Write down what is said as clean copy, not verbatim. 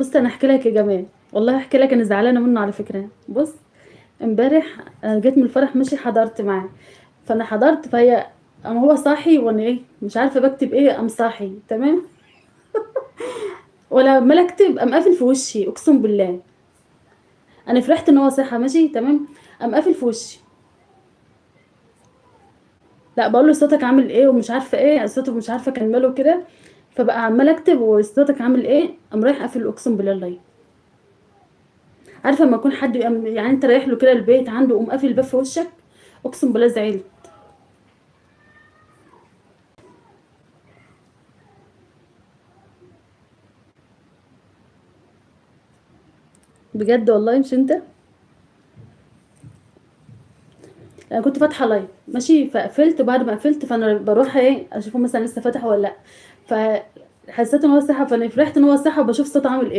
بُص أنا هاحكي لك يا جمال، والله هاحكي لك أنا زعلانة منه على فكرة. بُص امبارح أنا جيت من الفرح ماشي حضرت معاه، فأنا حضرت قام هو صاحي وأنا إيه، مش عارفة باكتب إيه، قام صاحي تمام، وأنا عمّالة أكتب قام قافل في وشي أقسم بالله. أنا فرحت إن هو صحى ماشي تمام، قام قافل في وشي. لأ باقول له صوتك عامل إيه ومش عارفة إيه، صوته مش عارفة كان ماله كده، فبقى عمّالة أكتب وصوتك عامل إيه، قام رايح قافل أقسم بالله اللايف. عارفة أمّا يكون حد يعني أنت رايح له كده البيت عنده وقوم قافل الباب في وشّك، أقسم بالله زعلت. بجد والله مش أنت. أنا كنت فاتحة لايف ماشي، فقفلت وبعد ما قفلت فأنا باروح إيه، أشوفه مثلًا لسه فاتح والّا لأ، فحسيت إن هو صحى، فأنا فرحت إن هو صحى وباشوف صوته عامل إيه.